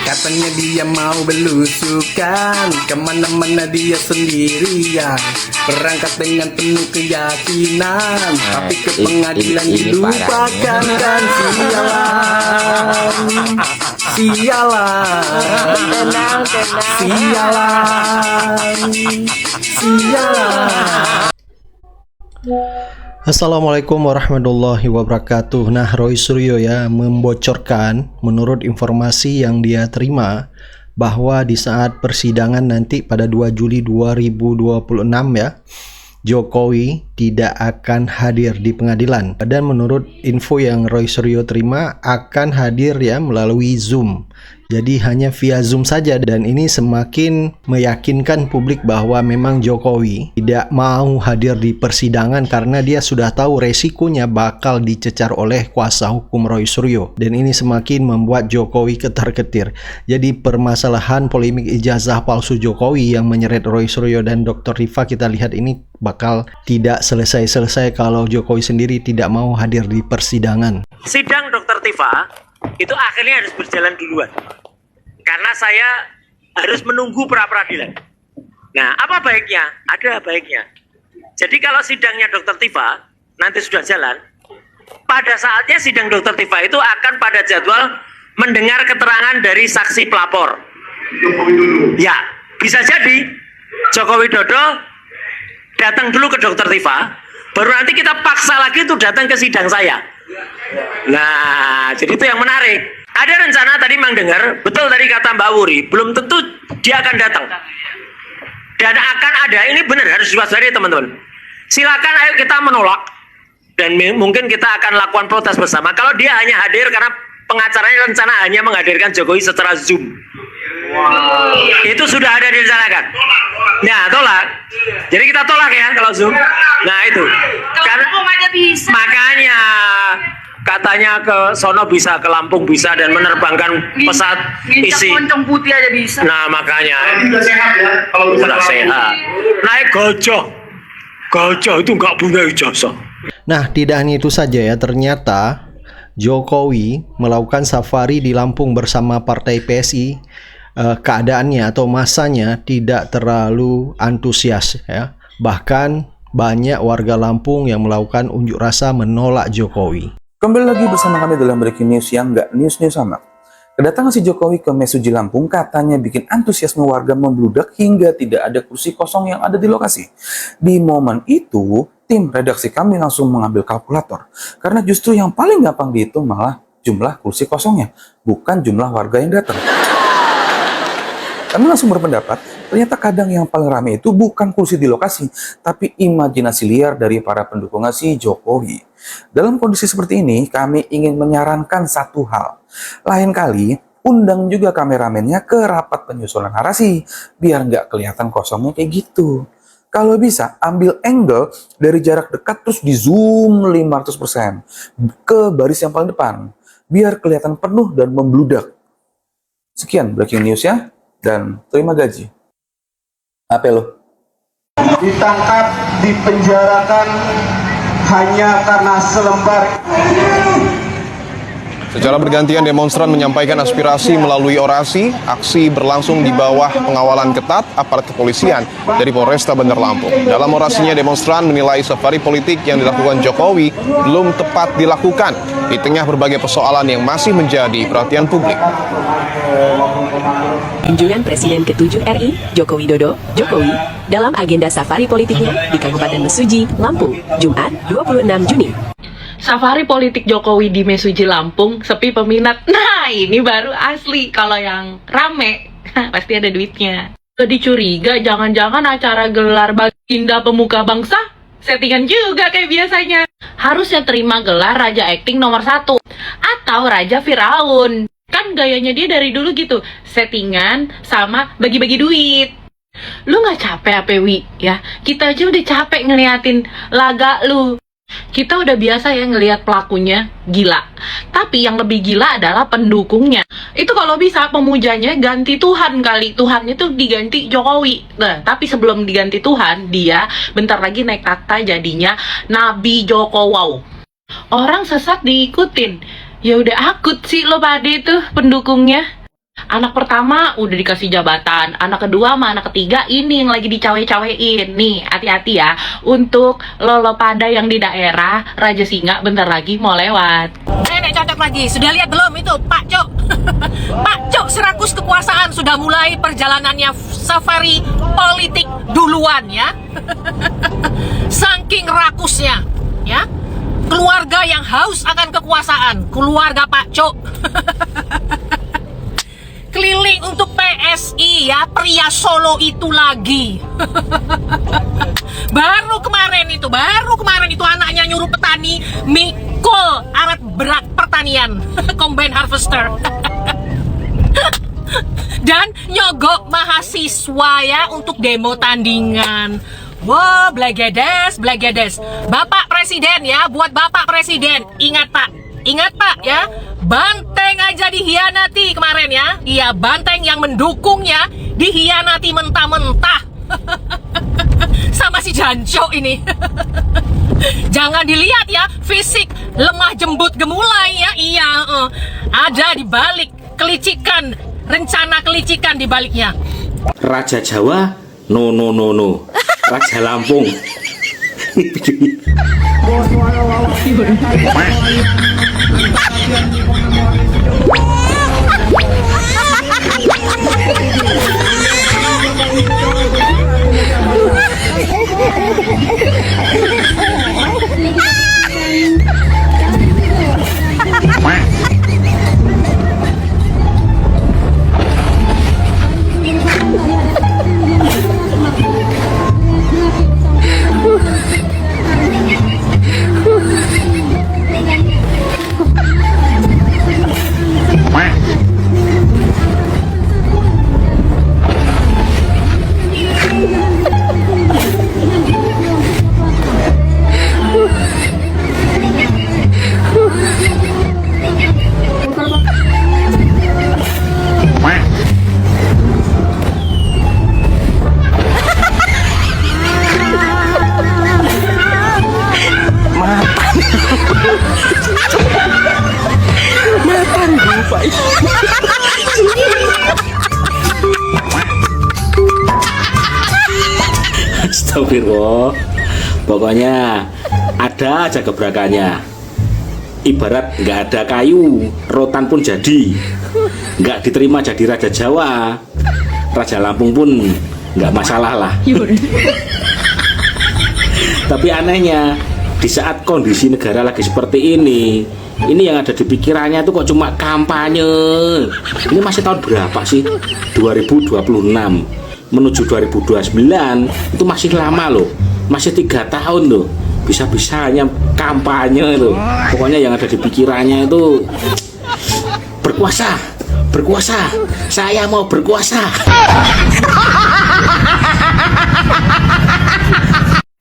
Katanya dia mau belusukan, kemana-mana dia sendirian, berangkat dengan penuh keyakinan, tapi ke pengadilan dilupakan. Dan sialan, sialan. Assalamualaikum warahmatullahi wabarakatuh. Nah, Roy Suryo ya membocorkan menurut informasi yang dia terima bahwa di saat persidangan nanti pada 2 Juli 2026 ya, Jokowi tidak akan hadir di pengadilan. Dan menurut info yang Roy Suryo terima akan hadir ya melalui Zoom. Jadi hanya via Zoom saja, dan ini semakin meyakinkan publik bahwa memang Jokowi tidak mau hadir di persidangan karena dia sudah tahu resikonya bakal dicecar oleh kuasa hukum Roy Suryo. Dan ini semakin membuat Jokowi ketar-ketir. Jadi permasalahan polemik ijazah palsu Jokowi yang menyeret Roy Suryo dan Dr. Rifa, kita lihat ini bakal tidak selesai-selesai kalau Jokowi sendiri tidak mau hadir di persidangan. Sidang Dr. Tifa itu akhirnya harus berjalan duluan karena saya harus menunggu pra-peradilan. Nah, apa baiknya? Ada baiknya. Jadi kalau sidangnya Dr. Tifa nanti sudah jalan, pada saatnya sidang Dr. Tifa itu akan pada jadwal mendengar keterangan dari saksi pelapor. Ya, bisa jadi Joko Widodo datang dulu ke Dr. Tifa, baru nanti kita paksa lagi untuk datang ke sidang saya. Nah, jadi itu yang menarik. Ada rencana tadi mendengar, betul tadi kata Mbak Wuri, belum tentu dia akan datang. Dan akan ada, ini benar harus diwaspadai teman-teman. Silakan ayo kita menolak, dan mungkin kita akan lakukan protes bersama. Kalau dia hanya hadir karena pengacaranya rencana hanya menghadirkan Jokowi secara Zoom. Itu sudah ada direncanakan. Nah, tolak. Jadi kita tolak ya kalau Zoom. Nah, itu. Karena makanya katanya ke sono bisa, ke Lampung bisa, dan menerbangkan pesawat isi. Putih aja bisa. Nah, makanya sudah sehat ya. Kalau sudah sehat. Naik gajah. Gajah itu nggak punya ijazah. Nah, tidak hanya itu saja ya, ternyata Jokowi melakukan safari di Lampung bersama partai PSI. Keadaannya atau masanya tidak terlalu antusias ya. Bahkan banyak warga Lampung yang melakukan unjuk rasa menolak Jokowi. Kembali lagi bersama kami dalam breaking news yang nggak news-news sama. Kedatangan si Jokowi ke Mesuji Lampung katanya bikin antusiasme warga membludak hingga tidak ada kursi kosong yang ada di lokasi. Di momen itu, tim redaksi kami langsung mengambil kalkulator. Karena justru yang paling gampang dihitung malah jumlah kursi kosongnya, bukan jumlah warga yang datang. Kami langsung berpendapat, ternyata kadang yang paling ramai itu bukan kursi di lokasi, tapi imajinasi liar dari para pendukung si Jokowi. Dalam kondisi seperti ini, kami ingin menyarankan satu hal. Lain kali, undang juga kameramennya ke rapat penyusunan narasi, biar nggak kelihatan kosongnya kayak gitu. Kalau bisa, ambil angle dari jarak dekat terus di zoom 500% ke baris yang paling depan, biar kelihatan penuh dan membludak. Sekian breaking news ya. Dan terima gaji. Apa lo? Ditangkap, dipenjarakan hanya karena selembar. Secara bergantian demonstran menyampaikan aspirasi melalui orasi. Aksi berlangsung di bawah pengawalan ketat aparat kepolisian dari Polresta Bandar Lampung. Dalam orasinya, demonstran menilai safari politik yang dilakukan Jokowi belum tepat dilakukan di tengah berbagai persoalan yang masih menjadi perhatian publik. Kunjungan Presiden ke-7 RI, Joko Widodo, Jokowi, dalam agenda safari politiknya di Kabupaten Mesuji, Lampung, Jumat 26 Juni. Safari politik Jokowi di Mesuji Lampung sepi peminat. Nah, ini baru asli. Kalau yang rame, pasti ada duitnya. Jadi curiga, jangan-jangan acara gelar Baginda Pemuka Bangsa settingan juga kayak biasanya. Harusnya terima gelar Raja Akting nomor 1 atau Raja Firaun. Kan gayanya dia dari dulu gitu, settingan sama bagi-bagi duit. Lu gak capek apa Wi? Ya, kita aja udah capek ngeliatin laga lu. Kita udah biasa ya ngelihat pelakunya gila, tapi yang lebih gila adalah pendukungnya. Itu kalau bisa pemujanya ganti Tuhan kali, Tuhannya tuh diganti Jokowi. Nah, tapi sebelum diganti Tuhan, dia bentar lagi naik takhta jadinya Nabi Joko Wow. Orang sesat diikutin, ya udah akut sih lo pade tuh pendukungnya. Anak pertama udah dikasih jabatan, anak kedua sama anak ketiga ini yang lagi dicawe-cawein. Nih, hati-hati ya untuk lolo pada yang di daerah Raja Singa bentar lagi mau lewat. Nenek cocok lagi, sudah lihat belum itu Pak Cok? Pak Cok serakus kekuasaan sudah mulai perjalanannya safari politik duluan ya. Saking rakusnya ya. Keluarga yang haus akan kekuasaan, keluarga Pak Cok. Keliling untuk PSI ya, pria Solo itu lagi. baru kemarin itu anaknya nyuruh petani mikul alat berat pertanian, combine harvester. Dan nyogok mahasiswa ya untuk demo tandingan. Wah, blegedes. Bapak Presiden ya, buat Bapak Presiden, ingat Pak ya, Banteng aja dihianati kemarin ya. Iya, Banteng yang mendukungnya dihianati mentah-mentah. Sama si Janco ini. Jangan dilihat ya, fisik lemah jembut gemulai ya. Iya, ada di balik kelicikan, rencana kelicikan di baliknya. Raja Jawa, no. Raja Lampung. Astagfirullah. Pokoknya ada aja gebrakannya. Ibarat nggak ada kayu, rotan pun jadi. Nggak diterima jadi Raja Jawa, Raja Lampung pun nggak masalah lah. Tapi anehnya, di saat kondisi negara lagi seperti ini yang ada di pikirannya tuh kok cuma kampanye. Ini masih tahun berapa sih? 2026 menuju 2029, itu masih lama loh, masih 3 tahun loh. Bisa-bisanya kampanye loh. Pokoknya yang ada di pikirannya itu berkuasa, saya mau berkuasa.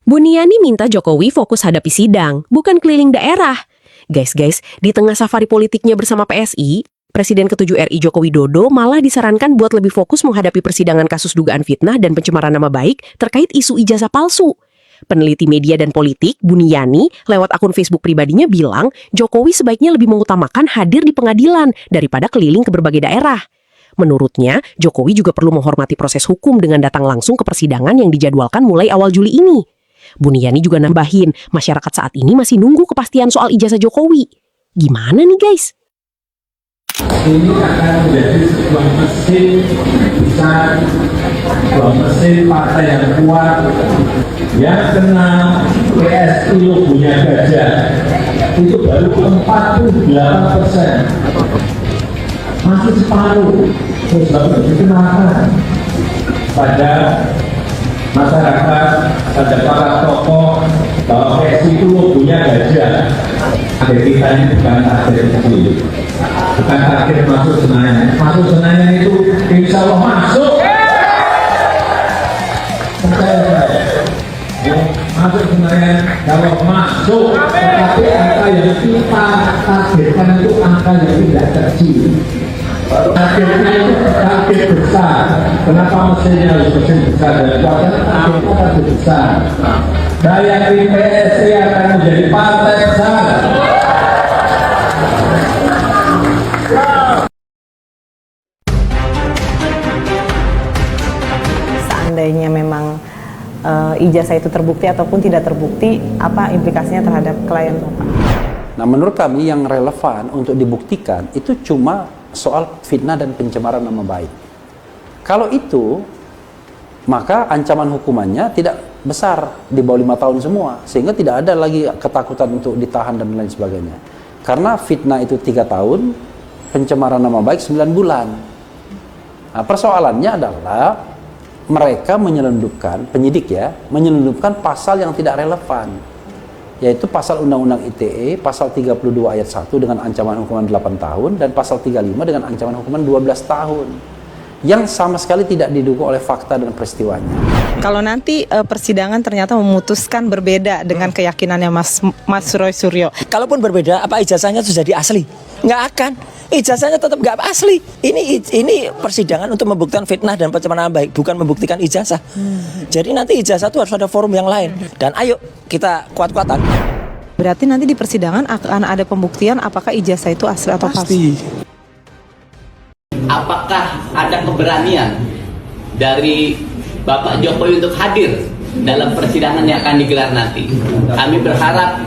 Buniani minta Jokowi fokus hadapi sidang, bukan keliling daerah. Guys, di tengah safari politiknya bersama PSI, Presiden ke-7 RI Joko Widodo malah disarankan buat lebih fokus menghadapi persidangan kasus dugaan fitnah dan pencemaran nama baik terkait isu ijazah palsu. Peneliti media dan politik, Buniani, lewat akun Facebook pribadinya bilang Jokowi sebaiknya lebih mengutamakan hadir di pengadilan daripada keliling ke berbagai daerah. Menurutnya, Jokowi juga perlu menghormati proses hukum dengan datang langsung ke persidangan yang dijadwalkan mulai awal Juli ini. Buniani juga nambahin, masyarakat saat ini masih nunggu kepastian soal ijazah Jokowi. Gimana nih guys? Ini akan menjadi sebuah mesin besar, sebuah mesin partai yang kuat, yang kenal PSI logonya gajah, itu baru 48%, masih separuh. Terus baru dikenalkan pada masyarakat, pada para tokoh bahwa PSI itu logonya gajah. Target kita ini bukan target kecil, bukan target masuk Senayan. Masuk Senayan itu insya Allah masuk. Percaya saya, masuk Senayan kalau masuk, tetapi angka yang kita targetkan itu angka yang tidak kecil. Targetnya itu target besar. Kenapa mesinnya harus mesin besar dan kuatnya targetnya target besar. Saya yakin PSI akan menjadi partai besar. seandainya memang ijazah itu terbukti ataupun tidak terbukti, apa implikasinya terhadap klien Bapak? Nah, menurut kami yang relevan untuk dibuktikan itu cuma soal fitnah dan pencemaran nama baik. Kalau itu, maka ancaman hukumannya tidak besar, di bawah 5 tahun semua, sehingga tidak ada lagi ketakutan untuk ditahan dan lain sebagainya. Karena fitnah itu 3 tahun, pencemaran nama baik 9 bulan. Nah, persoalannya adalah mereka menyelundupkan, penyidik ya, menyelundupkan pasal yang tidak relevan, yaitu pasal Undang-Undang ITE, pasal 32 ayat 1 dengan ancaman hukuman 8 tahun, dan pasal 35 dengan ancaman hukuman 12 tahun, yang sama sekali tidak didukung oleh fakta dan peristiwanya. Kalau nanti persidangan ternyata memutuskan berbeda dengan keyakinannya Mas Roy Suryo. Kalaupun berbeda, apa ijazahnya sudah jadi asli? Nggak akan. Ijazahnya tetap nggak asli. Ini persidangan untuk membuktikan fitnah dan pencemaran nama baik, bukan membuktikan ijazah. Jadi nanti ijazah itu harus ada forum yang lain. Dan ayo kita kuat-kuatan. Berarti nanti di persidangan akan ada pembuktian apakah ijazah itu asli atau palsu. Apakah ada keberanian dari Bapak Jokowi untuk hadir dalam persidangan yang akan digelar nanti? Kami berharap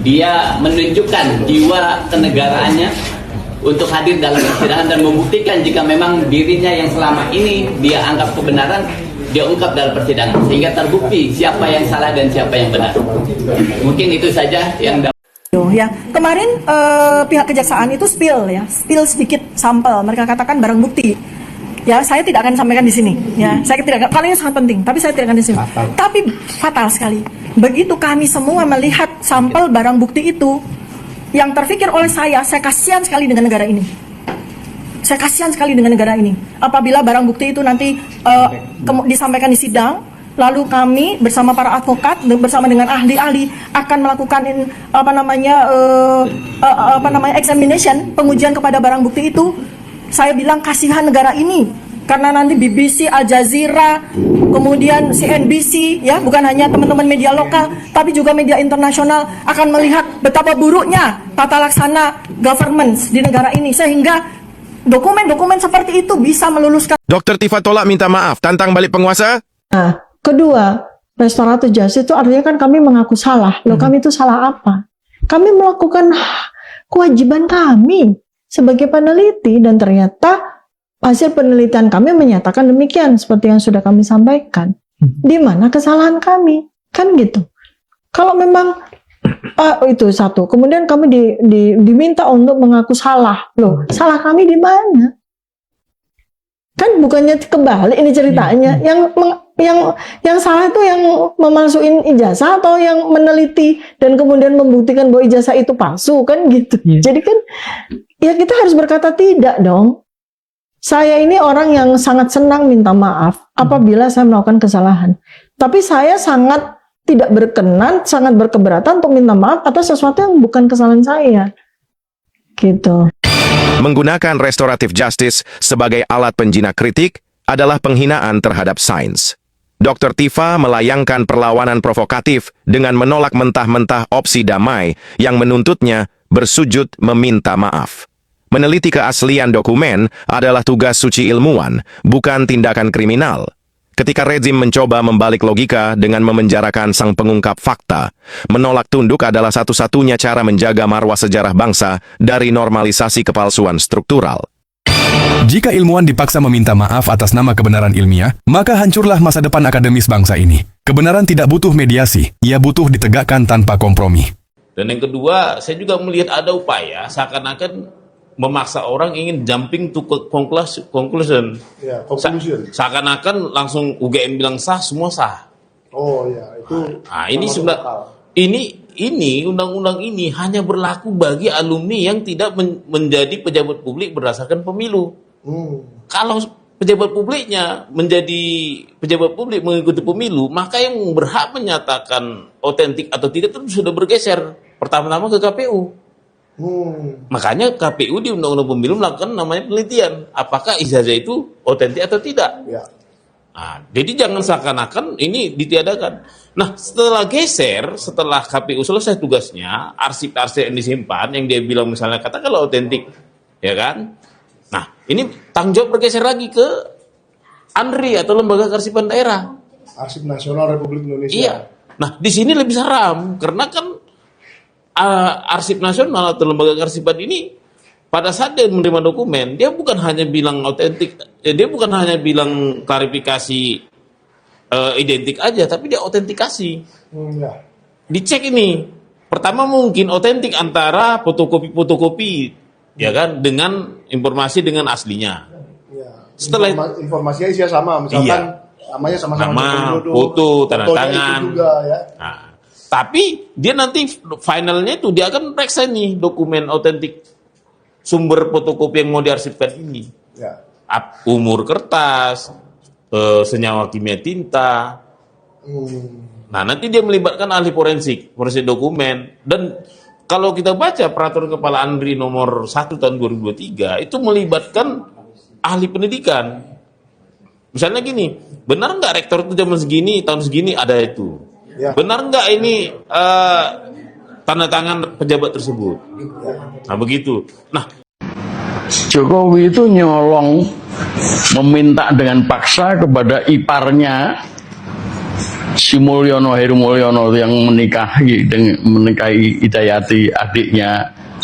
dia menunjukkan jiwa kenegaraannya untuk hadir dalam persidangan dan membuktikan jika memang dirinya yang selama ini dia anggap kebenaran, dia ungkap dalam persidangan sehingga terbukti siapa yang salah dan siapa yang benar. Mungkin itu saja yang Ya, kemarin pihak kejaksaan itu spill sedikit sampel. Mereka katakan barang bukti. Ya, saya tidak akan sampaikan di sini. Ya, saya tidak. Kalau ini sangat penting, tapi saya tidak akan di sini. Tapi fatal sekali. Begitu kami semua melihat sampel barang bukti itu, yang terfikir oleh saya kasihan sekali dengan negara ini. Saya kasihan sekali dengan negara ini. Apabila barang bukti itu nanti disampaikan di sidang, lalu kami bersama para advokat bersama dengan ahli-ahli akan melakukan examination, pengujian kepada barang bukti itu. Saya bilang kasihan negara ini karena nanti BBC, Al Jazeera, kemudian CNBC, ya bukan hanya teman-teman media lokal, tapi juga media internasional akan melihat betapa buruknya tata laksana governance di negara ini, sehingga dokumen-dokumen seperti itu bisa meluluskan. Dr. Tifa tolak minta maaf, tantang balik penguasa. Nah, kedua, restoratif justice itu artinya kan kami mengaku salah. Loh, kami itu salah apa? Kami melakukan kewajiban kami sebagai peneliti, dan ternyata hasil penelitian kami menyatakan demikian seperti yang sudah kami sampaikan. Di mana kesalahan kami? Kan gitu. Kalau memang itu satu, kemudian kami diminta untuk mengaku salah. Loh, salah kami di mana? Kan bukannya kebalik ini ceritanya. Yang salah itu yang memalsuin ijazah atau yang meneliti dan kemudian membuktikan bahwa ijazah itu palsu, kan gitu. Jadi kan ya kita harus berkata tidak dong. Saya ini orang yang sangat senang minta maaf apabila saya melakukan kesalahan. Tapi saya sangat tidak berkenan, sangat berkeberatan untuk minta maaf atas sesuatu yang bukan kesalahan saya. Gitu. Menggunakan restoratif justice sebagai alat penjinak kritik adalah penghinaan terhadap sains. Dr. Tifa melayangkan perlawanan provokatif dengan menolak mentah-mentah opsi damai yang menuntutnya bersujud meminta maaf. Meneliti keaslian dokumen adalah tugas suci ilmuwan, bukan tindakan kriminal. Ketika rezim mencoba membalik logika dengan memenjarakan sang pengungkap fakta, menolak tunduk adalah satu-satunya cara menjaga marwah sejarah bangsa dari normalisasi kepalsuan struktural. Jika ilmuwan dipaksa meminta maaf atas nama kebenaran ilmiah, maka hancurlah masa depan akademis bangsa ini. Kebenaran tidak butuh mediasi, ia butuh ditegakkan tanpa kompromi. Dan yang kedua, saya juga melihat ada upaya seakan-akan memaksa orang ingin jumping to conclusion. Ya, conclusion. Seakan-akan langsung UGM bilang sah, semua sah. Oh ya, itu. Nah, ini sebenarnya ini undang-undang ini hanya berlaku bagi alumni yang tidak menjadi pejabat publik berdasarkan pemilu. Kalau pejabat publiknya menjadi pejabat publik mengikuti pemilu, maka yang berhak menyatakan otentik atau tidak itu sudah bergeser pertama-tama ke KPU. Makanya KPU di Undang-Undang Pemilu melakukan namanya penelitian, apakah ijazah itu otentik atau tidak. Ya. Nah, jadi jangan seakan-akan ini ditiadakan. Nah, setelah geser, setelah KPU selesai tugasnya, arsip-arsip yang disimpan, yang dia bilang misalnya katakanlah otentik, ya kan? Nah, ini tanggung jawab bergeser lagi ke ANRI atau Lembaga Kearsipan Daerah. Arsip Nasional Republik Indonesia. Iya. Nah, di sini lebih seram karena kan Arsip Nasional atau Lembaga Kearsipan ini pada saat dia menerima dokumen, dia bukan hanya bilang otentik, dia bukan hanya bilang klarifikasi identik aja, tapi dia autentikasi. Ya. Dicek ini. Pertama mungkin otentik antara fotokopi, ya kan, dengan informasi dengan aslinya. Ya. Setelah Informasinya isinya sama, misalkan namanya sama-sama nama, Joko Widodo, foto, tanda fotonya tangan. itu juga, ya. Nah, tapi dia nanti finalnya itu dia akan periksa nih dokumen otentik sumber fotokopi yang mau diarsipkan ini. Ya. Umur kertas, senyawa kimia tinta. Nah, nanti dia melibatkan ahli forensik dokumen. Dan kalau kita baca peraturan Kepala ANRI nomor 1 tahun 2023 itu melibatkan ahli pendidikan. Misalnya gini, benar nggak rektor itu zaman segini, tahun segini ada itu? Ya. Benar nggak ini tanda tangan pejabat tersebut? Nah, begitu. Nah, Jokowi itu nyolong, meminta dengan paksa kepada iparnya si Mulyono, Heru Mulyono yang menikahi Hidayati,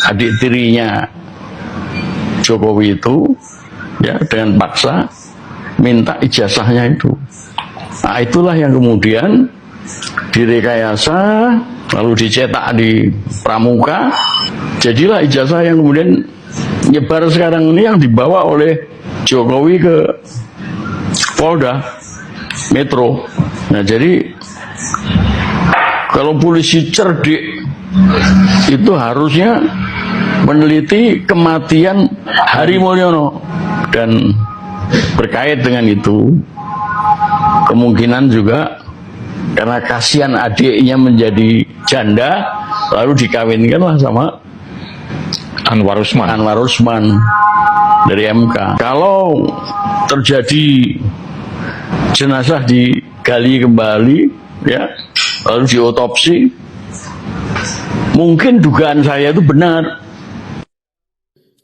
adik tirinya Jokowi itu, ya, dengan paksa minta ijazahnya itu. Nah, itulah yang kemudian direkayasa lalu dicetak di Pramuka, jadilah ijazah yang kemudian nyebar sekarang ini, yang dibawa oleh Jokowi ke Polda Metro. Nah, jadi kalau polisi cerdik itu harusnya meneliti kematian Hari Mulyono, dan berkait dengan itu kemungkinan juga karena kasihan adiknya menjadi janda lalu dikawinkanlah sama Anwar Usman dari MK. Kalau terjadi jenazah digali kembali, ya, lalu diotopsi, mungkin dugaan saya itu benar.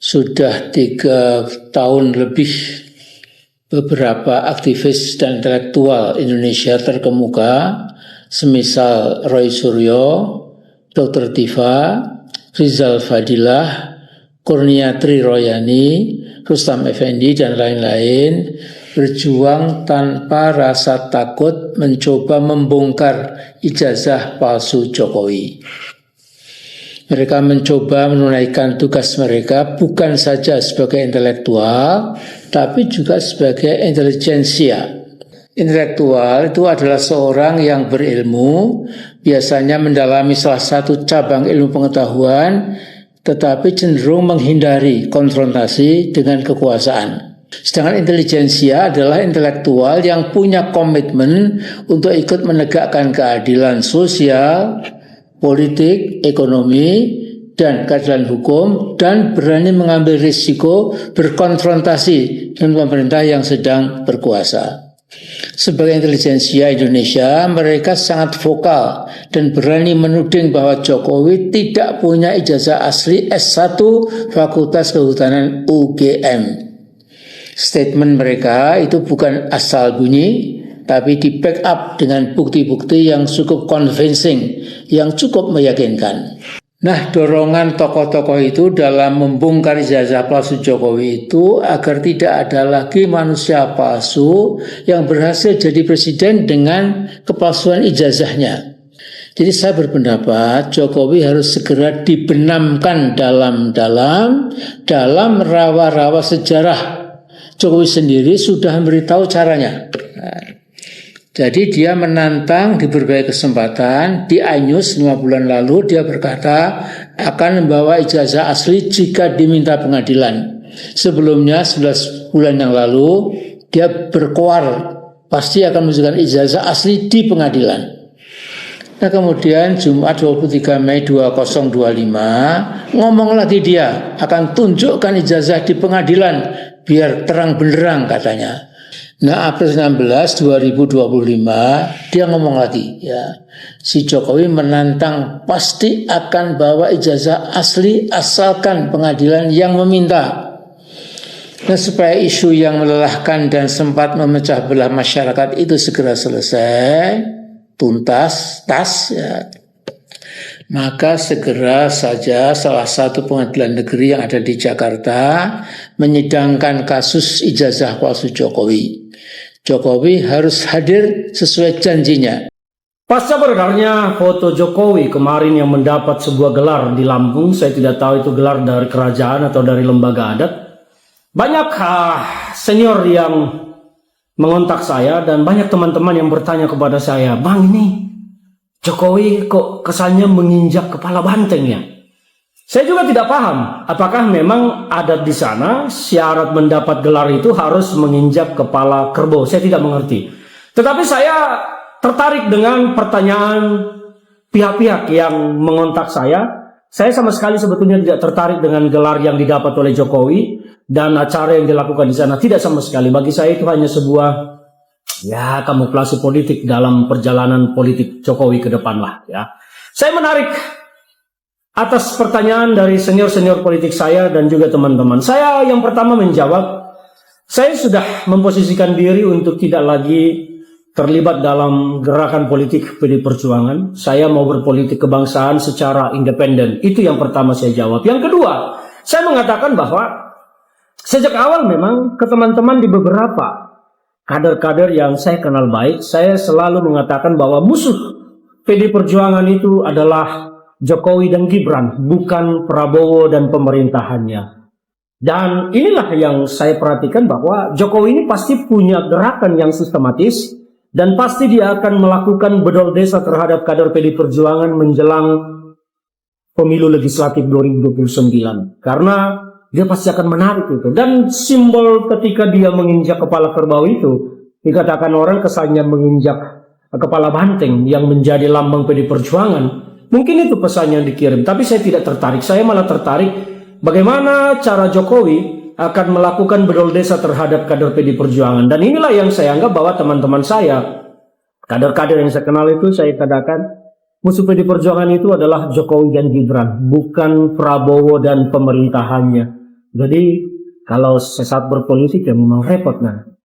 Sudah 3 tahun lebih beberapa aktivis dan intelektual Indonesia terkemuka, semisal Roy Suryo, Dr. Tifa, Rizal Fadilah, Kurniatri Royani, Rustam Effendi, dan lain-lain, berjuang tanpa rasa takut mencoba membongkar ijazah palsu Jokowi. Mereka mencoba menunaikan tugas mereka bukan saja sebagai intelektual, tapi juga sebagai intelijensia. Intelektual itu adalah seorang yang berilmu, biasanya mendalami salah satu cabang ilmu pengetahuan, tetapi cenderung menghindari konfrontasi dengan kekuasaan. Sedangkan intelijensia adalah intelektual yang punya komitmen untuk ikut menegakkan keadilan sosial, politik, ekonomi, dan keadilan hukum, dan berani mengambil risiko berkonfrontasi dengan pemerintah yang sedang berkuasa. Sebagai intelijensia Indonesia, mereka sangat vokal dan berani menuding bahwa Jokowi tidak punya ijazah asli S1 Fakultas Kehutanan UGM. Statement mereka itu bukan asal bunyi, tapi di backup dengan bukti-bukti yang cukup convincing, yang cukup meyakinkan. Nah, dorongan tokoh-tokoh itu dalam membongkar ijazah palsu Jokowi itu agar tidak ada lagi manusia palsu yang berhasil jadi presiden dengan kepalsuan ijazahnya. Jadi saya berpendapat Jokowi harus segera dibenamkan dalam rawa-rawa sejarah. Jokowi sendiri sudah memberitahu caranya. Jadi dia menantang di berbagai kesempatan. Di iNews 5 bulan lalu dia berkata akan membawa ijazah asli jika diminta pengadilan. Sebelumnya 11 bulan yang lalu dia berkoar pasti akan menunjukkan ijazah asli di pengadilan. Nah, kemudian Jumat 23 Mei 2025 ngomong lagi dia akan tunjukkan ijazah di pengadilan biar terang benderang katanya. Nah, April 16 2025 dia ngomong lagi, ya, si Jokowi menantang pasti akan bawa ijazah asli asalkan pengadilan yang meminta. Dan supaya isu yang melelahkan dan sempat memecah belah masyarakat itu segera selesai, tuntas, ya, maka segera saja salah satu pengadilan negeri yang ada di Jakarta menyidangkan kasus ijazah palsu Jokowi. Jokowi harus hadir sesuai janjinya. Pasca beredarnya foto Jokowi kemarin yang mendapat sebuah gelar di Lampung, saya tidak tahu itu gelar dari kerajaan atau dari lembaga adat. Banyak senior yang mengontak saya dan banyak teman-teman yang bertanya kepada saya, "Bang, ini Jokowi kok kesannya menginjak kepala banteng ya?" Saya juga tidak paham apakah memang adat di sana syarat mendapat gelar itu harus menginjak kepala kerbau. Saya tidak mengerti. Tetapi saya tertarik dengan pertanyaan pihak-pihak yang mengontak saya. Saya sama sekali sebetulnya tidak tertarik dengan gelar yang didapat oleh Jokowi dan acara yang dilakukan di sana. Tidak sama sekali. Bagi saya itu hanya sebuah kamuflase politik dalam perjalanan politik Jokowi ke depan lah. Ya. Saya menarik atas pertanyaan dari senior-senior politik saya dan juga teman-teman. Saya yang pertama menjawab, saya sudah memposisikan diri untuk tidak lagi terlibat dalam gerakan politik PD Perjuangan. Saya mau berpolitik kebangsaan secara independen. Itu yang pertama saya jawab. Yang kedua, saya mengatakan bahwa sejak awal memang ke teman-teman di beberapa kader-kader yang saya kenal baik, saya selalu mengatakan bahwa musuh PD Perjuangan itu adalah Jokowi dan Gibran, bukan Prabowo dan pemerintahannya. Dan inilah yang saya perhatikan bahwa Jokowi ini pasti punya gerakan yang sistematis dan pasti dia akan melakukan bedol desa terhadap kader PD Perjuangan menjelang pemilu legislatif 2029. Karena dia pasti akan menarik itu. Dan simbol ketika dia menginjak kepala kerbau itu, dikatakan orang kesannya menginjak kepala banteng yang menjadi lambang PD Perjuangan. Mungkin itu pesan yang dikirim, tapi saya tidak tertarik. Saya malah tertarik bagaimana cara Jokowi akan melakukan bedol desa terhadap kader PD Perjuangan. Dan inilah yang saya anggap bahwa teman-teman saya, kader-kader yang saya kenal itu, saya katakan musuh PD Perjuangan itu adalah Jokowi dan Gibran, bukan Prabowo dan pemerintahannya. Jadi kalau saat berpolitik ya memang repot. Nah,